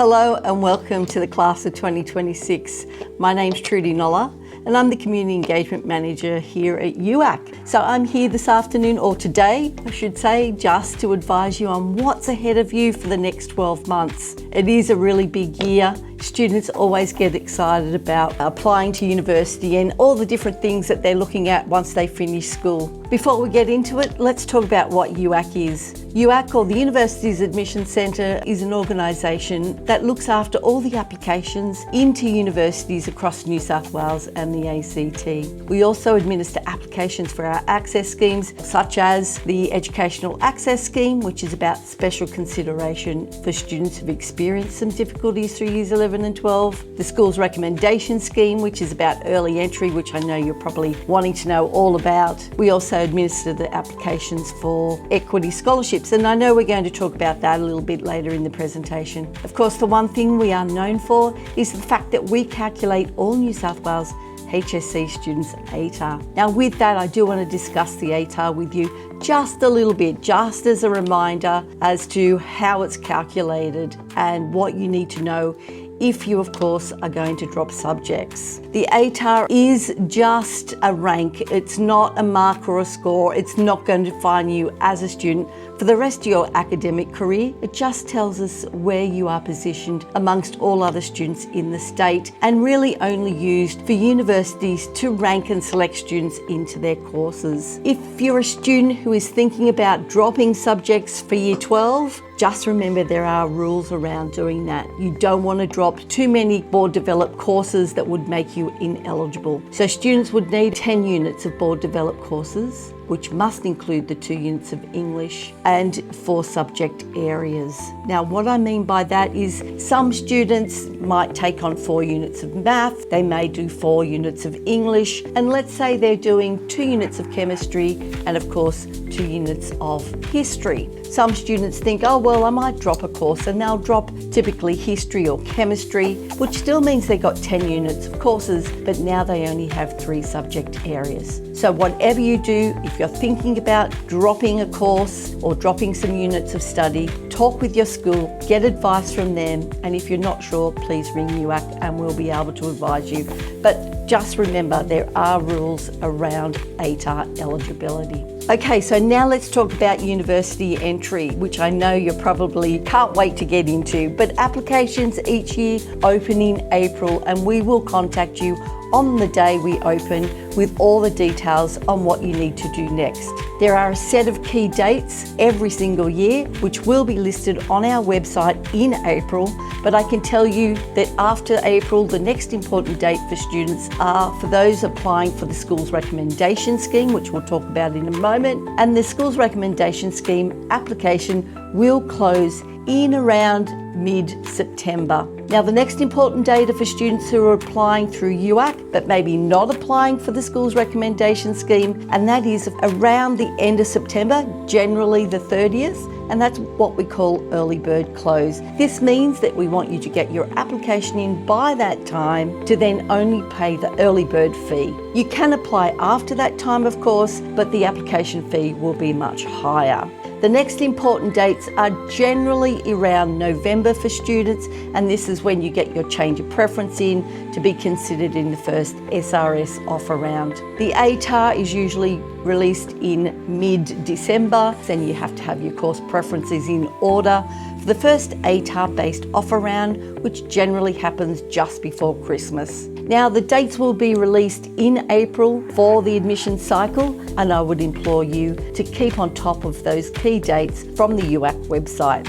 Hello and welcome to the class of 2026. My name's Trudy Noller and I'm the Community Engagement Manager here at UAC. So I'm here this afternoon, or today I should say, just to advise you on what's ahead of you for the next 12 months. It is a really big year. Students always get excited about applying to university and all the different things that they're looking at once they finish school. Before we get into it, let's talk about what UAC is. UAC, or the Universities Admission Centre, is an organisation that looks after all the applications into universities across New South Wales and the ACT. We also administer applications for our access schemes, such as the Educational Access Scheme, which is about special consideration for students who've experienced some difficulties through years 11 and 12. The Schools Recommendation Scheme, which is about early entry, which I know you're probably wanting to know all about. We also administer the applications for equity scholarships, and I know we're going to talk about that a little bit later in the presentation. Of course, the one thing we are known for is the fact that we calculate all New South Wales HSC students' ATAR. Now with that, I do want to discuss the ATAR with you just a little bit, just as a reminder as to how it's calculated and what you need to know if you, of course, are going to drop subjects. The ATAR is just a rank. It's not a mark or a score. It's not going to define you as a student for the rest of your academic career. It just tells us where you are positioned amongst all other students in the state, and really only used for universities to rank and select students into their courses. If you're a student who is thinking about dropping subjects for year 12, just remember there are rules around doing that. You don't want to drop too many board developed courses that would make you ineligible. So students would need 10 units of board developed courses, which must include the 2 units of English and 4 subject areas. Now, what I mean by that is some students might take on 4 units of math, they may do 4 units of English, and let's say they're doing 2 units of chemistry and of course 2 units of history. Some students think, oh, well, I might drop a course, and they'll drop typically history or chemistry, which still means they got 10 units of courses, but now they only have 3 subject areas. So whatever you do, if you're thinking about dropping a course or dropping some units of study, talk with your school, get advice from them, and if you're not sure, please ring UAC and we'll be able to advise you. But just remember, there are rules around ATAR eligibility. Okay, so now let's talk about university entry, which I know you probably can't wait to get into, but applications each year open in April, and we will contact you on the day we open with all the details on what you need to do next. There are a set of key dates every single year, which will be listed on our website in April, but I can tell you that after April, the next important date for students are for those applying for the Schools Recommendation Scheme, which we'll talk about in a moment, and the Schools Recommendation Scheme application will close in around mid-September. Now, the next important date for students who are applying through UAC but maybe not applying for the Schools Recommendation Scheme, and that is around the end of September, generally the 30th, and that's what we call early bird close. This means that we want you to get your application in by that time to then only pay the early bird fee. You can apply after that time, of course, but the application fee will be much higher. The next important dates are generally around November for students, and this is when you get your change of preference in to be considered in the first SRS offer round. The ATAR is usually released in mid-December, then you have to have your course preferences in order for the first ATAR-based offer round, which generally happens just before Christmas. Now, the dates will be released in April for the admission cycle, and I would implore you to keep on top of those key dates from the UAC website.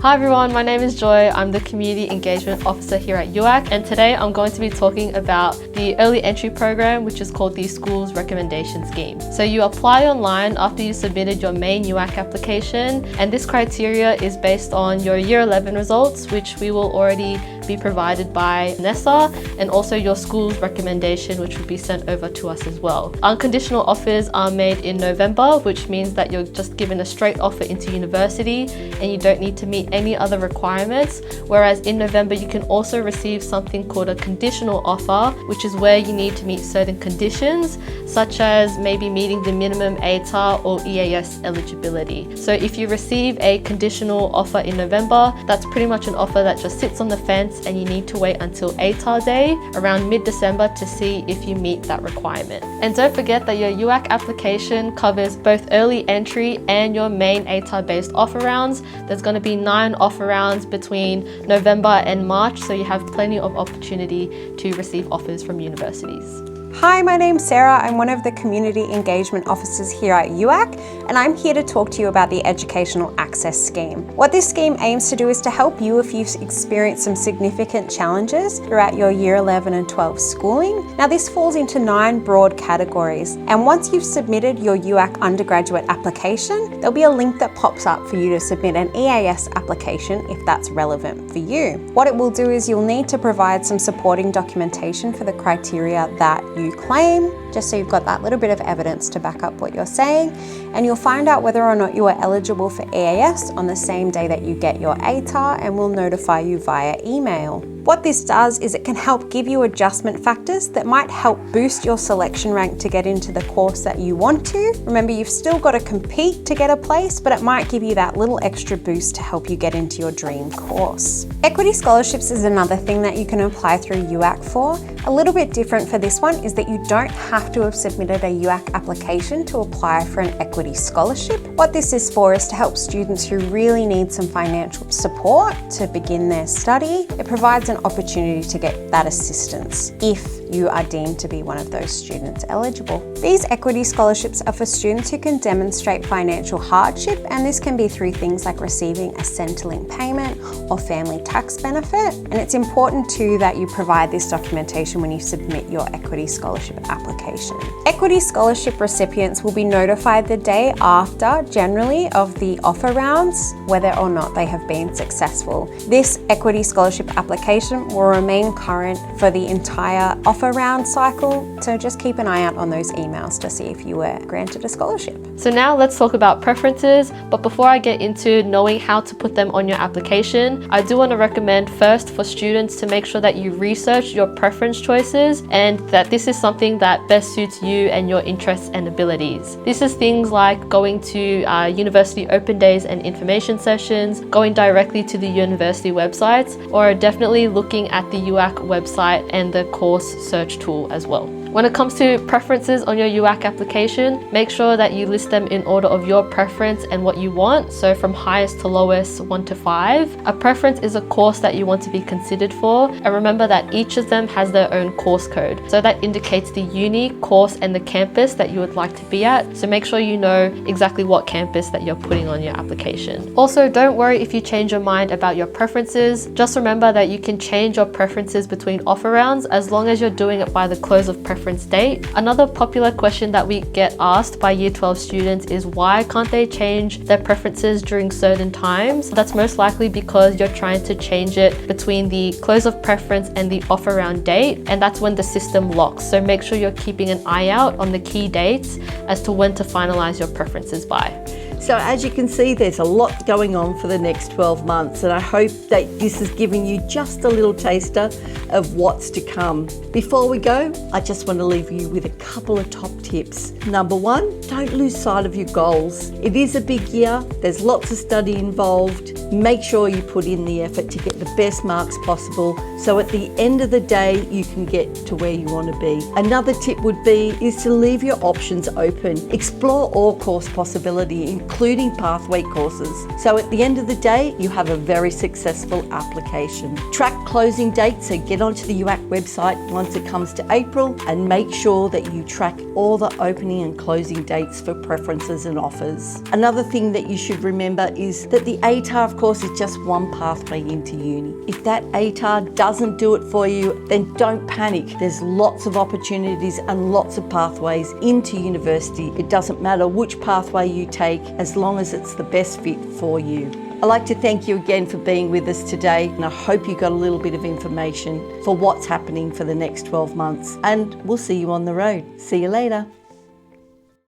Hi everyone, my name is Joy. I'm the Community Engagement Officer here at UAC, and today I'm going to be talking about the early entry program, which is called the Schools Recommendation Scheme. So you apply online after you submitted your main UAC application, and this criteria is based on your Year 11 results, which we will already be provided by NESA, and also your school's recommendation, which will be sent over to us as well. Unconditional offers are made in November, which means that you're just given a straight offer into university and you don't need to meet any other requirements, whereas in November you can also receive something called a conditional offer, which is where you need to meet certain conditions, such as maybe meeting the minimum ATAR or EAS eligibility. So if you receive a conditional offer in November, that's pretty much an offer that just sits on the fence and you need to wait until ATAR day around mid-December to see if you meet that requirement. And don't forget that your UAC application covers both early entry and your main ATAR-based offer rounds. There's going to be 9 offer rounds between November and March, so you have plenty of opportunity to receive offers from universities. Hi, my name's Sarah. I'm one of the Community Engagement Officers here at UAC, and I'm here to talk to you about the Educational Access Scheme. What this scheme aims to do is to help you if you've experienced some significant challenges throughout your Year 11 and 12 schooling. Now, this falls into 9 broad categories, and once you've submitted your UAC undergraduate application, there'll be a link that pops up for you to submit an EAS application if that's relevant for you. What it will do is you'll need to provide some supporting documentation for the criteria that you claim, just so you've got that little bit of evidence to back up what you're saying, and you'll find out whether or not you are eligible for EAS on the same day that you get your ATAR, and we'll notify you via email. What this does is it can help give you adjustment factors that might help boost your selection rank to get into the course that you want to. Remember, you've still got to compete to get a place, but it might give you that little extra boost to help you get into your dream course. Equity scholarships is another thing that you can apply through UAC for. A little bit different for this one is that you don't have to have submitted a UAC application to apply for an equity scholarship. What this is for is to help students who really need some financial support to begin their study. It provides an opportunity to get that assistance if you are deemed to be one of those students eligible. These equity scholarships are for students who can demonstrate financial hardship, and this can be through things like receiving a Centrelink payment or family tax benefit. And it's important too that you provide this documentation when you submit your equity scholarship application. Equity scholarship recipients will be notified the day after, generally, of the offer rounds, whether or not they have been successful. This equity scholarship application will remain current for the entire offer round cycle, so just keep an eye out on those emails to see if you were granted a scholarship. So now let's talk about preferences, but before I get into knowing how to put them on your application, I do want to recommend first for students to make sure that you research your preference choices and that this is something that best suits you and your interests and abilities. This is things like going to university open days and information sessions, going directly to the university websites, or definitely looking at the UAC website and the course search tool as well. When it comes to preferences on your UAC application, make sure that you list them in order of your preference and what you want, so from highest to lowest, 1 to 5. A preference is a course that you want to be considered for, and remember that each of them has their own course code. So that indicates the uni, course, and the campus that you would like to be at, so make sure you know exactly what campus that you're putting on your application. Also, don't worry if you change your mind about your preferences. Just remember that you can change your preferences between offer rounds as long as you're doing it by the close of preference date. Another popular question that we get asked by Year 12 students is why can't they change their preferences during certain times? That's most likely because you're trying to change it between the close of preference and the offer round date, and that's when the system locks. So make sure you're keeping an eye out on the key dates as to when to finalize your preferences by. So as you can see, there's a lot going on for the next 12 months, and I hope that this has given you just a little taster of what's to come. Before we go, I just want to leave you with a couple of top tips. Number 1, don't lose sight of your goals. It is a big year, there's lots of study involved. Make sure you put in the effort to get the best marks possible, so at the end of the day, you can get to where you want to be. Another tip would be is to leave your options open. Explore all course possibility, including pathway courses. So at the end of the day, you have a very successful application. Track closing dates, so get onto the UAC website once it comes to April, and make sure that you track all the opening and closing dates for preferences and offers. Another thing that you should remember is that the ATAR, of course, is just one pathway into uni. If that ATAR doesn't do it for you, then don't panic. There's lots of opportunities and lots of pathways into university. It doesn't matter which pathway you take, as long as it's the best fit for you. I'd like to thank you again for being with us today, and I hope you got a little bit of information for what's happening for the next 12 months. And we'll see you on the road. See you later.